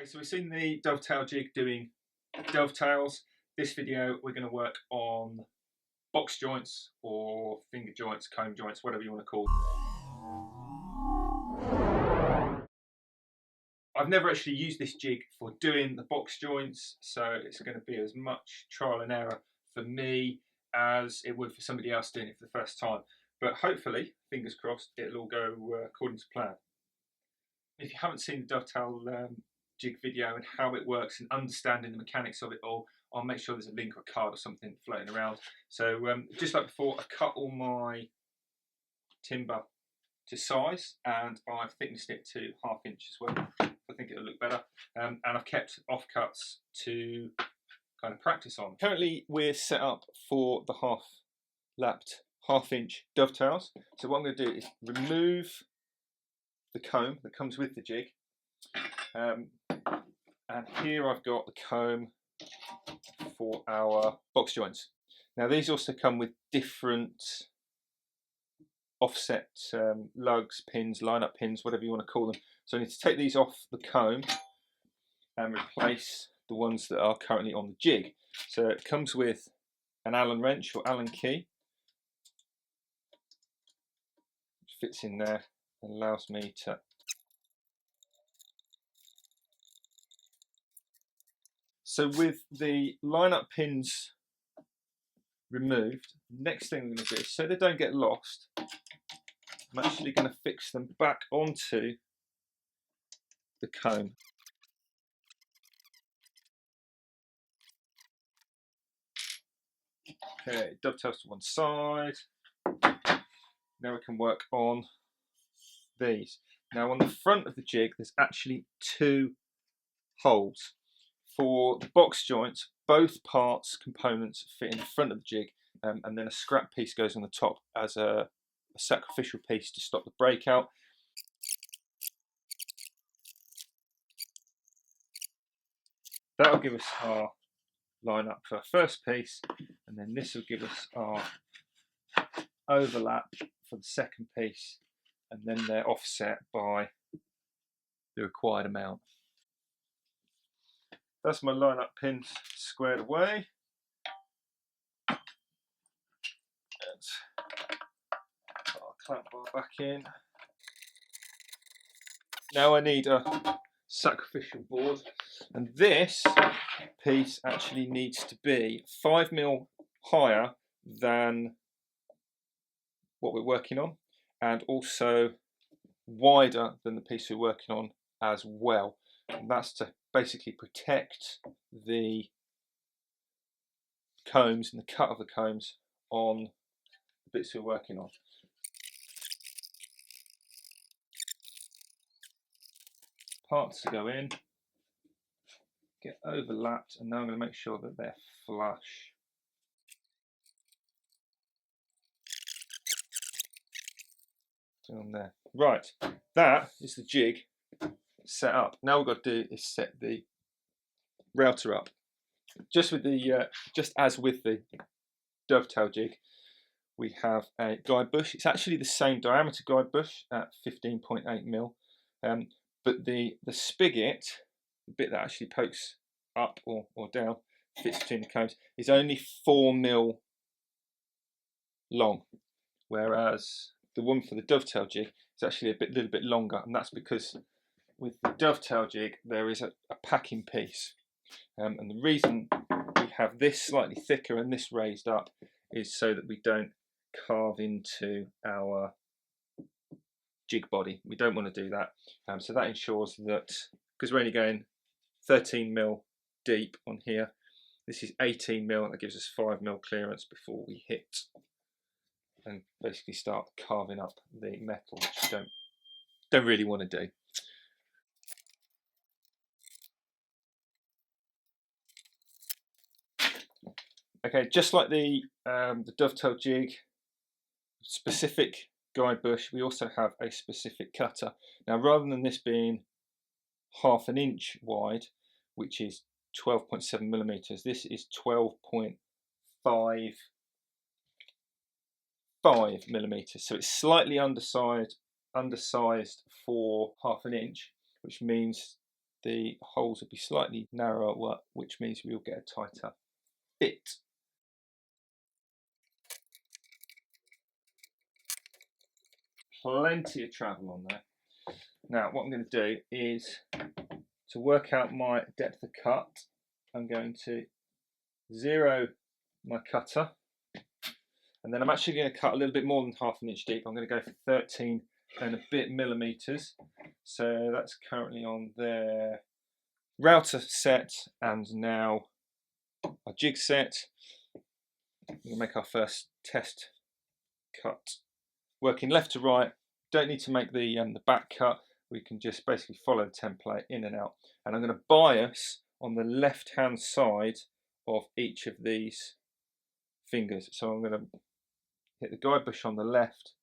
Okay, so we've seen the dovetail jig doing dovetails. This video we're going to work on box joints or finger joints, comb joints, whatever you want to call them. I've never actually used this jig for doing the box joints, so it's going to be as much trial and error for me as it would for somebody else doing it for the first time. But hopefully, fingers crossed, it'll all go according to plan. If you haven't seen the dovetail jig video and how it works and understanding the mechanics of it all, I'll make sure there's a link or a card or something floating around. So just like before, I cut all my timber to size and I've thicknessed it to 1/2 inch as well. I think it'll look better. And I've kept offcuts to kind of practice on. Currently we're set up for the lapped 1/2 inch dovetails. So what I'm going to do is remove the comb that comes with the jig. And here I've got the comb for our box joints. Now these also come with different offset lugs, pins, line-up pins, whatever you want to call them. So I need to take these off the comb and replace the ones that are currently on the jig. So it comes with an Allen wrench or Allen key. It fits in there and allows me to So with the line-up pins removed, next thing I'm going to do, so they don't get lost, I'm actually going to fix them back onto the comb. Okay, dovetails to one side. Now we can work on these. Now on the front of the jig, there's actually 2 holes. For the box joints, both parts, components fit in the front of the jig, and then a scrap piece goes on the top as a sacrificial piece to stop the breakout. That'll give us our line up for our first piece, and then this will give us our overlap for the second piece, and then they're offset by the required amount. That's my line-up pins squared away. Put our clamp bar back in. Now I need a sacrificial board, and this piece actually needs to be 5mm higher than what we're working on, and also wider than the piece we're working on as well. And that's to basically protect the combs and the cut of the combs on the bits we're working on. Parts to go in, get overlapped, and now I'm going to make sure that they're flush. On there. Right, that is the jig set up. Now we've got to do is set the router up. Just as with the dovetail jig, we have a guide bush. It's actually the same diameter guide bush at 15.8mm, but the spigot, the bit that actually pokes up or down, fits between the combs, is only 4mm long, whereas the one for the dovetail jig is actually a little bit longer, and that's because with the dovetail jig there is a packing piece, and the reason we have this slightly thicker and this raised up is so that we don't carve into our jig body. We don't want to do that, so that ensures that, because we're only going 13mm deep on here, this is 18mm, that gives us 5mm clearance before we hit and basically start carving up the metal, which you don't really want to do. Okay, just like the dovetail jig specific guide bush, we also have a specific cutter. Now, rather than this being 1/2 inch wide, which is 12.7mm, this is 12.55mm, so it's slightly undersized for 1/2 inch, which means the holes will be slightly narrower, which means we'll get a tighter fit. Plenty of travel on there. Now what I'm going to do is, to work out my depth of cut, I'm going to zero my cutter, and then I'm actually going to cut a little bit more than ½ an inch deep. I'm going to go for 13 and a bit millimeters. So that's currently on there. Router set, and now our jig set. We'll make our first test cut. Working left to right, don't need to make the back cut. We can just basically follow the template in and out. And I'm going to bias on the left hand side of each of these fingers. So I'm going to hit the guide bush on the left,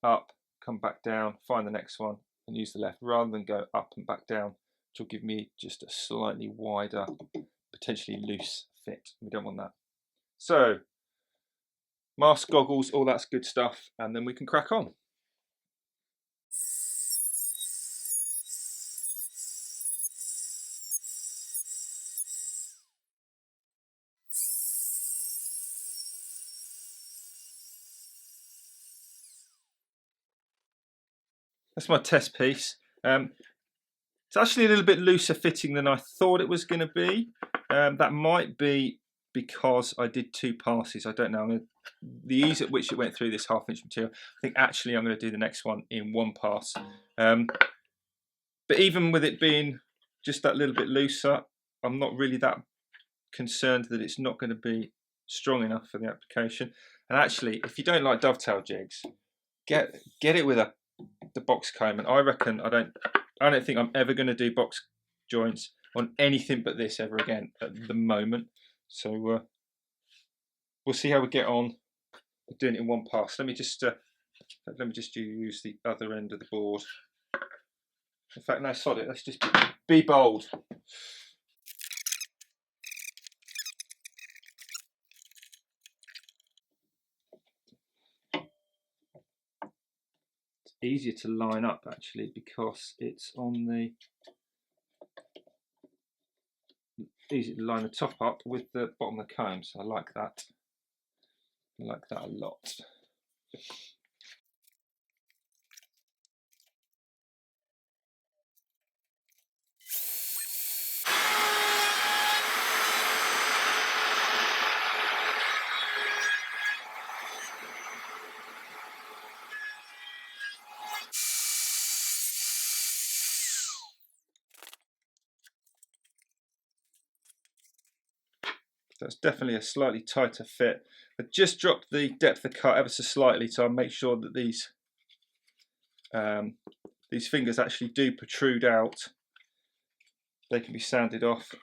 up, come back down, find the next one and use the left, rather than go up and back down, which will give me just a slightly wider, potentially loose fit. We don't want that. So mask, goggles, all that's good stuff, and then we can crack on. That's my test piece. It's actually a little bit looser fitting than I thought it was going to be. That might be because I did 2 passes. I don't know. The ease at which it went through this ½ inch material, I think actually I'm going to do the next one in 1 pass. But even with it being just that little bit looser, I'm not really that concerned that it's not going to be strong enough for the application. And actually, if you don't like dovetail jigs, get it with the box comb. And I reckon I don't think I'm ever going to do box joints on anything but this ever again at the moment. So we'll see how we get on doing it in 1 pass. Let me just use the other end of the board. In fact, no, sod it. Let's just be bold. It's easier to line up actually because it's on the. Easy to line the top up with the bottom of the comb, so I like that. I like that a lot. That's definitely a slightly tighter fit. I just dropped the depth of cut ever so slightly, so I'll make sure that these fingers actually do protrude out. They can be sanded off.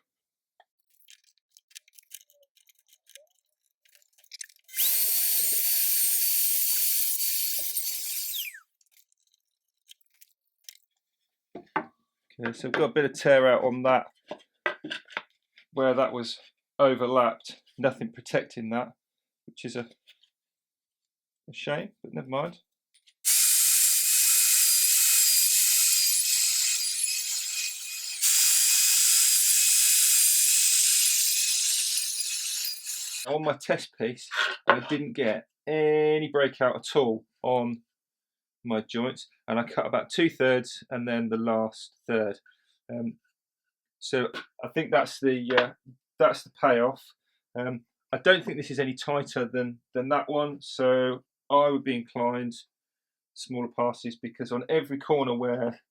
Okay, so we've got a bit of tear out on that where that was overlapped, nothing protecting that, which is a shame, but never mind. On my test piece, I didn't get any breakout at all on my joints, and I cut about 2/3 and then the last third. So I think that's the payoff. I don't think this is any tighter than that one, so I would be inclined smaller passes, because on every corner where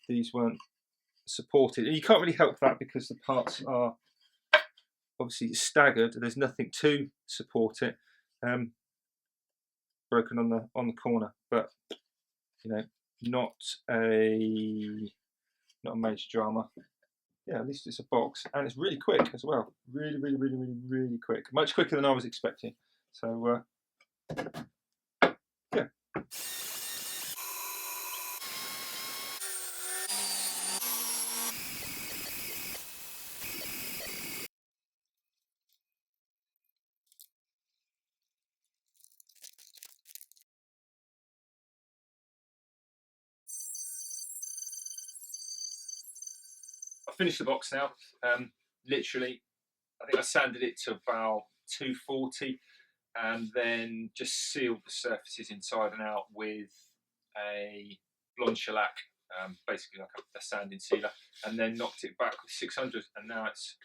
these weren't supported, and you can't really help that because the parts are obviously staggered, there's nothing to support it, broken on the corner, but you know, not a major drama. Yeah, at least it's a box, and it's really quick as well. Really quick. Much quicker than I was expecting. So yeah. finished the box now. Literally, I think I sanded it to about 240 and then just sealed the surfaces inside and out with a blonde shellac, basically like a sanding sealer, and then knocked it back with 600, and now it's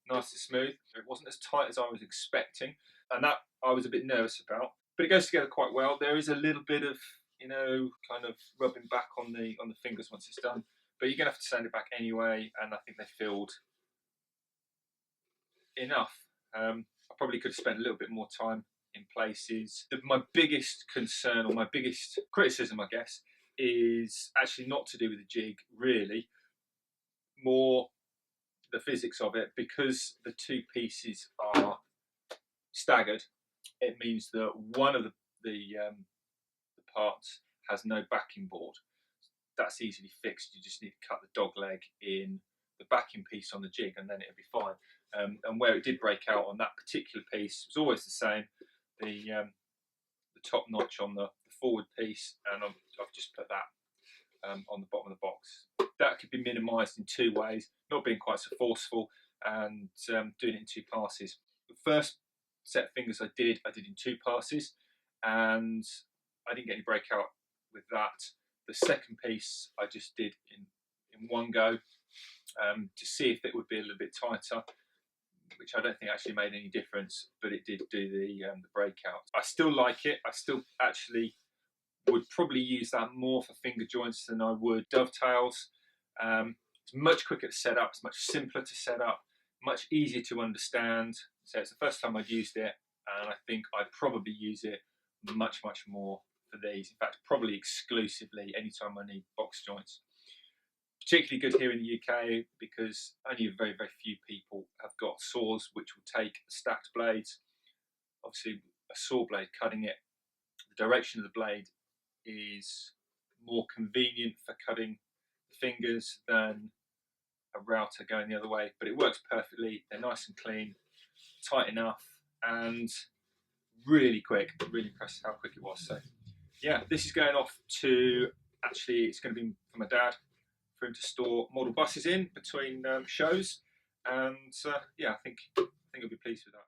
nice and smooth. It wasn't as tight as I was expecting, and that I was a bit nervous about, but it goes together quite well. There is a little bit of, you know, kind of rubbing back on the fingers once it's done, but you're gonna have to sand it back anyway, and I think they filled enough. I probably could have spent a little bit more time in places. My biggest concern, or my biggest criticism, I guess, is actually not to do with the jig, really, more the physics of it. Because the two pieces are staggered, it means that one of the parts has no backing board. That's easily fixed. You just need to cut the dog leg in the backing piece on the jig, and then it'll be fine. And where it did break out on that particular piece was always the same. The top notch on the forward piece, and I've just put that on the bottom of the box. That could be minimised in two ways: not being quite so forceful, and doing it in two passes. The first set of fingers I did in two passes, and I didn't get any breakout with that. The second piece I just did in one go to see if it would be a little bit tighter, which I don't think actually made any difference, but it did do the breakout. I still like it. I still actually would probably use that more for finger joints than I would dovetails. It's much quicker to set up. It's much simpler to set up, much easier to understand. So it's the first time I'd used it, and I think I'd probably use it much more for these. In fact, probably exclusively anytime I need box joints. Particularly good here in the UK because only very few people have got saws which will take stacked blades. Obviously, a saw blade cutting it, the direction of the blade is more convenient for cutting the fingers than a router going the other way, but it works perfectly. They're nice and clean, tight enough, and really quick. Really impressed how quick it was. So yeah, this is going off to, actually it's going to be for my dad, for him to store model buses in between shows, and yeah, I think he'll be pleased with that.